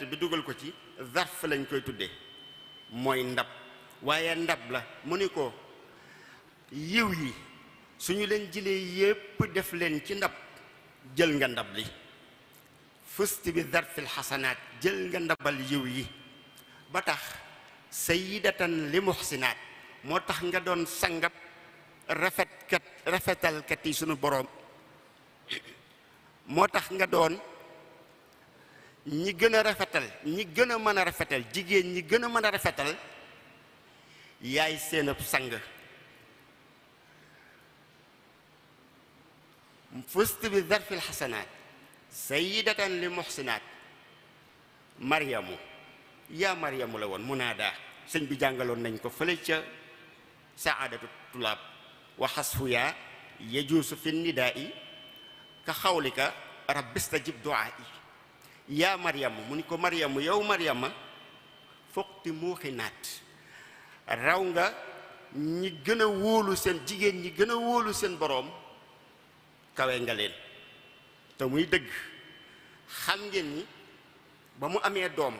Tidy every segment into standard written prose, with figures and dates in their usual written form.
verte bi dugal ko ci zarf lañ koy tuddee mooy ndab waaye ndab la mu ni ko yiw yi suñu leen jëlee yépp def leen ci ndab jël nga ndab li fusti bi zarfil xasanaat jël nga ndabal yiw yi ba tax sayyidatan li muhsinaat moo tax nga doon sangab rafetalkat yi suñu boroom moo tax nga doon ñi gën a rafetal ñi gën a mën a rafetal jigéen ñi gën a mën a rafetal yaay seenab sang fusti bi zarfil xasanaat sayyidatan li muhsinaat maryamu yaa maryamu la woon munaada sëñ bi jàngaloon nañ ko fële ca saadatu tulaab wa xasfu yaa yajuusu fi nidaa'i ka xawlika rabbi stajib du'aa'i yaa maryamu mu ni ko maryamu yow maryama foqti muuxinaat raw nga ñi gën a wóolu seen jigéen ñi gën a wóolu seen boroom kawe nga leen te muy dëgg xam ngeen ni ba mu amee doom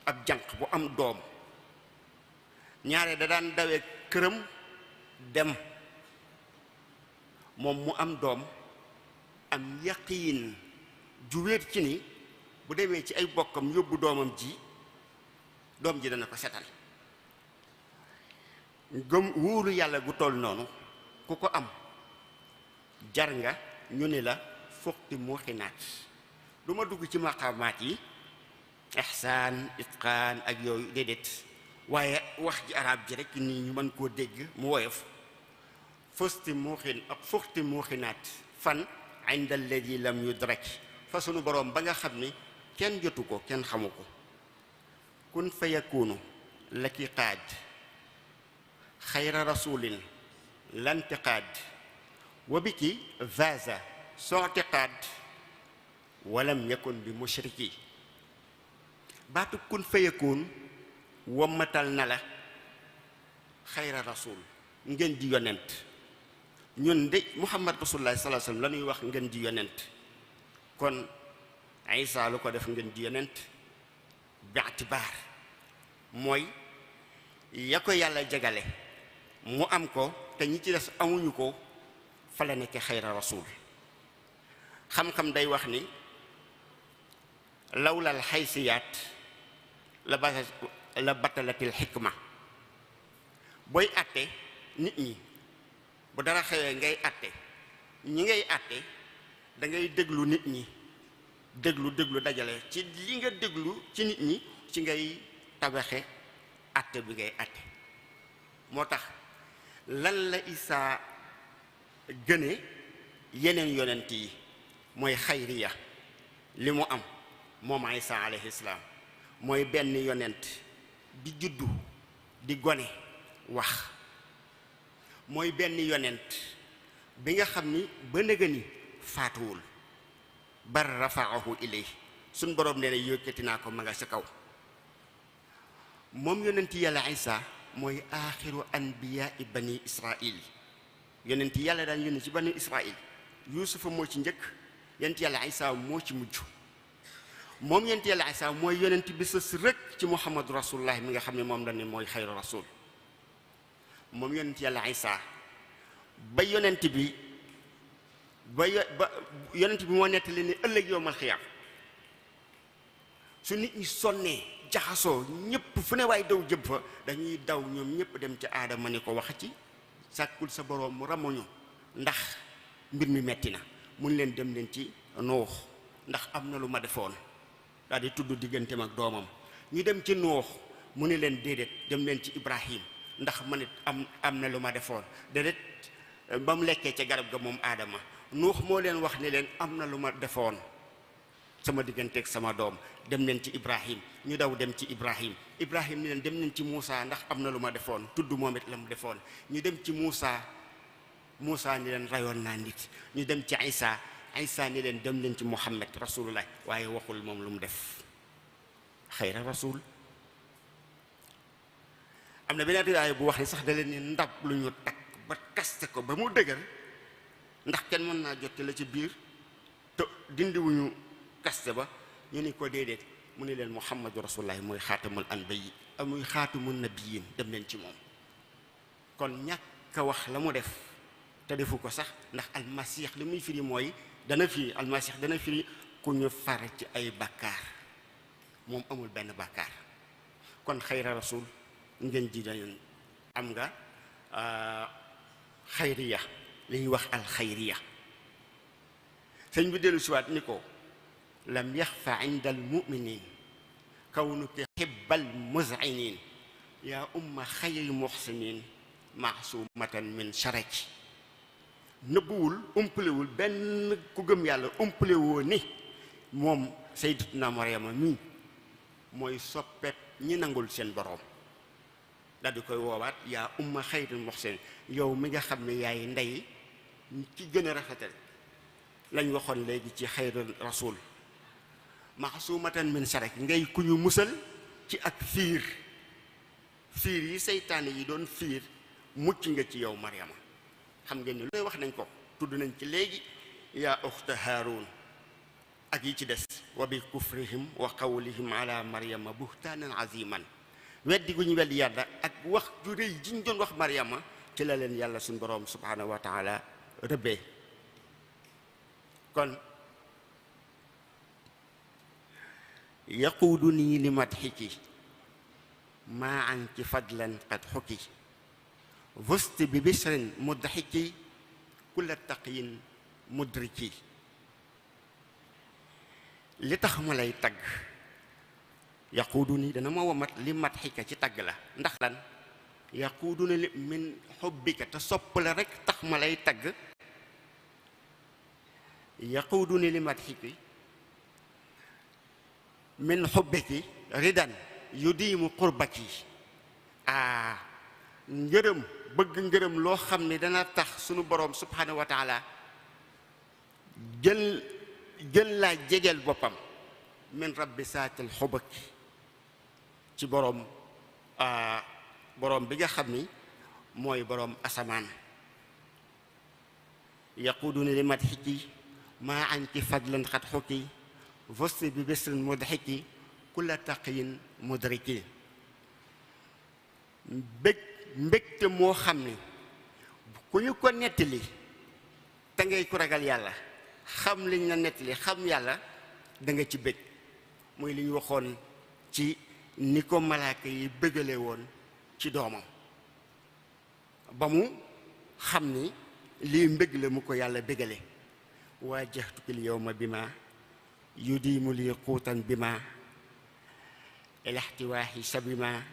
ab jànq bu am doom ñaare da daan dawee këram dem moom mu am doom am yaqiin ju wéet ci ni bu demee ci ay bokkam yóbbu doomam ji doom ji dana ko setal gëm wóolu yàlla gu toll noonu ku ko am jar nga ñu ni la fuqti muuxinaat du ma dugg ci maqaamaat yi ihsaan itqaan ak yooyu déedéet waaye wax ji arab ji rek nii ñu mën koo dégg mu woyof fuqti muuxinaat fan inda alladi lam yudrak fa sunu boroom ba nga xam ni kenn jotu ko kenn xamu ko kun fa yakunu laki qaad xayra rasulin lantiqaad wa biki vaza sotiqaad walam yakun bi mushriki baatu kun fa yakun wammatal na la xayra rasul ngeen di yonent ñun de muhammad rasulullah sallallahu alayhi wasallam la ñuy wax ngeen di yonent kon Isa lu ko def ngeen di yonent bi'tibaar mooy ya ko yàlla jagale mu am ko te ñi ci des amuñu ko fa la nekk xayra rasul xam-xam day wax ni lawlal xaysiyaat la batalatil xikma booy atte nit ñi bu dara xewee ngay atte ñi ngay atte da ngay déglu nit ñi déglu dajale ci li nga déglu ci nit ñi ci ngay tabaxe atte bi ngay atte moo tax lan la Isaa gëne yeneen yonent yi mooy xayriya li mu am moom Isaa alayhi salaam mooy benn yonent di juddu di gone wax mooy benn yonent bi nga xam ni ba nëga ni faatuwul bar rafaahu ilay suñ boroom nee na yëkkati naa ko ma nga sa kaw moom yonent yàlla Isaa mooy aaxiru anbiyaai bani israil yonent yàlla daan yónni ci bani israil yuusufa moo ci njëkk yonent yàlla Isaa moo ci mujj moom yonent yàlla Isaa mooy yonent bi sës rëkk ci muhammadu rasulullah mi nga xam ne moom la ne mooy xayru rasul moom yonent yàlla Isaa ba yonent bi moo nettali ne ëllëg yowmal xiyaam su nit ñi sonnee jaxasoo ñëpp fu ne waay daw jëm fa dañuy daw ñoom ñëpp dem ci aadama ni ko wax ci sàkkul sa boroom mu ramuñu ndax mbir mi metti na mun leen dem leen ci Nuux ndax am na lu ma defoon daal di tudd digganteem ak doomam ñu dem ci Nuux mu ne leen déedéet dem leen ci Ibrahim ndax man it am na lu ma defoon déedéet ba mu lekkee ca garab ga moom aadama Nuux moo leen wax ne leen am na lu ma defoon sama digganteeg sama doom dem leen ci Ibrahim ñu daw dem ci Ibrahim ni leen dem leen ci Muusa ndax am na lu ma defoon tudd moom it la mu defoon ñu dem ci Muusa ni leen rayoon naa nit ñu dem ci Isa ni leen dem leen ci Muhammad rasulullah waaye waxul moom lu mu def xayra rasul am na beneen riwaaya bu wax ni sax da leen ni ndab lu ñu takk ba kaste ko ba mu dëgër ndax kenn mën naa jotte la ci biir te dindiwuñu kaste ba ñu ni ko déedéet mu ne leen muhammadu rasulullahi mooy xaatamul anbiyi muy xaatamul nabiyin dem leen ci moom. kon ñàkk a wax la mu def te defu ko sax, ndax almasix li muy firi mooy dana firi almasix dana firi ku ñu far ci ay bàkkaar, moom amul benn bàkkaar. kon xayra rasul ngeen ji dañu am nga xayriya, li ñuy wax alxayriya. sëñ bi dellu siwaat ni ko lam yaxfa inda almuminin kawnuki xibbal muzinin yaa umma xayri muxsinin maasumatan min sharaki. nëbbuwul umpalewul benn ku gëm yàlla umpalewoo ni moom sayyidatuna Maryama mii mooy soppeeb ñi nangul seen boroom. daal di koy woowaat yaa umma xayri muxsinin, yow mi nga xam ne yaay ndey ci gën a rafetal. lañ waxoon léegi ci xayru rasul maasumatan min sharaki, ngay ku ñu musal ci ak fiir yi seytaane yi doon fiir, mucc nga ci yow Maryama. xam ngeen ni lu wax nañ ko, tudd nañ ci léegi yaa uxta Haarun ak yi ci des. wa bi kufrihim wa qawlihim ala Maryama buhtaanan aziman, weddi gu ñu weddi yàlla ak wax ju rëy ji ñu doon wax Maryama, ci la leen yàlla suñu boroom subhanahu wa taala rëbbee. kon yaquuduni li madxiki maa anki fadlan qad xukki fusti bi bisrin mudxiki kulla taqiyin mudriki. li tax ma lay tagg, yaquuduni dana ma womat li madxika ci tagg la. ndax lan? yaquuduni li min xubbika, te sopp la rek tax ma lay tagg. yaquuduni li madxiki min xubbiki ridan yudiimu qurbaki. ngërëm, bëgg ngërëm loo xam ne dana tax sunu boroom subhanahu wa taala jël laa jegeel boppam. min rabbi saatil xubaki, ci boroom bi nga xam ni mooy boroom asamaan. yaquuduni li madxiki maa anki fadlan xat xukki fusti bi bisrin mudxiki kulla taqiyin mudriki. mbégte moo xam ne ku ñu ko nettali te ngay ku ragal yàlla, xam liñ la nettali, xam yàlla, da nga ci bég. mooy li ñu waxoon ci ni ko malaaka yi bégale woon ci doomam, ba mu xam ni lii mbég la mu ko yàlla bégale. waajahtukal yawma bima yudiimu li quutan bima ilaxtiwaaxi sabima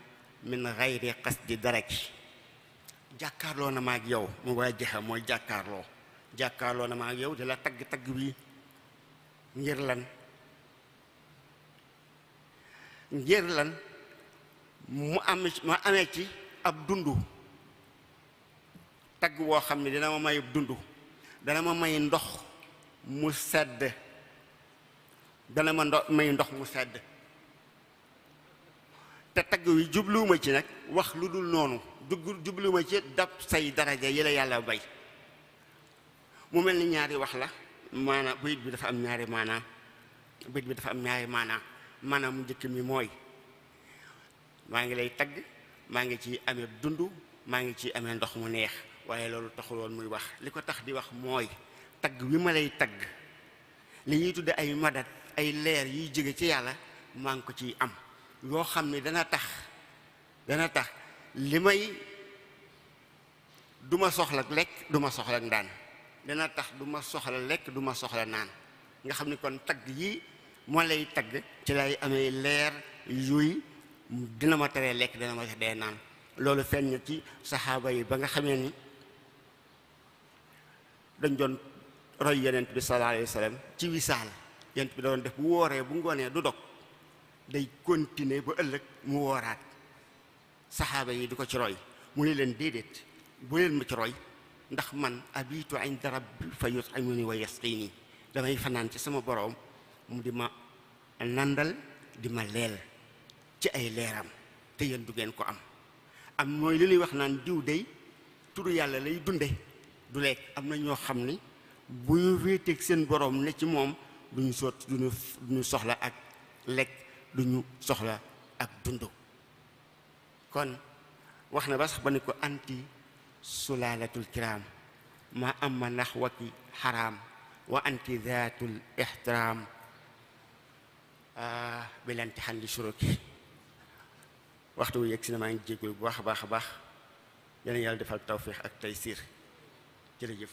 min gayri qasdi daraki. jàkkaarloo na ma ak yow, mu waajaha mooy jàkkaarloo na ma ak yow di la tagg bi ngir lan ma amee ci ab dundu tagg woo xam ne dina ma may dundu, dana ma may ndox mu sedd, dana ma may ndox mu sedd. te tagg wi jubluwuma ci nag wax lu dul noonu, jubluwuma ci dab say daraja yi la yàlla bay. mu mel ni ñaari wax la, maanaam bayit bi dafa am ñaari maanaam. maanaam mu njëkk mi mooy maa ngi lay tagg, maa ngi ci amee dund, maa ngi ci amee ndox mu neex. waaye loolu taxul woon muy wax. li ko tax di wax mooy tagg wi ma lay tagg, li ñuy tudde ay madat, ay leer yuy jóge ci yàlla, maa ngi ko ciy am, yoo xam ne dana tax li may du ma soxla lekk, du ma soxla ndaan, dana tax du ma soxla lekk, du ma soxla naan. nga xam ne kon tagg yi moo lay tagg ci lay amee leer yuy dina ma teree lekk, dina ma dee naan. loolu feeñ na ci saxaaba yi ba nga xamee ni dañ doon roy yonent bi sallallahu alayhi wa sallam ci wisaal. yonent bi doon def bu wooree bu ngoonee du dog, day continuer ba ëllëg mu wooraat. saxaaba yi di ko ci roy, mu ne leen déedéet, bu leen ma ci roy, ndax man abitu inda rabbi fa yut'imuni wa yasqini. damay fanaan ci sama boroom mu di ma nandal, di ma leel ci ay leeram, te yéen du ngeen ko am. mooy li ñuy wax naan diw day turu yàlla lay dunde, du lekk. am na ñoo xam ni bu ñu wéeteeg seen boroom ne ci moom duñu soxla ak lekk, lu ñu soxla ak dundu kon wax na ba sax ba ni ko anti sulaalatul kiram ma amma naxwaki xaraam wa anti zaatul ixtiraam bilanti xan li suroki waxtu wu yegg si na maa ngi jégalu bu baax a baax a baax yal na yàlla defal tawfiix ak taysiir jërëjëf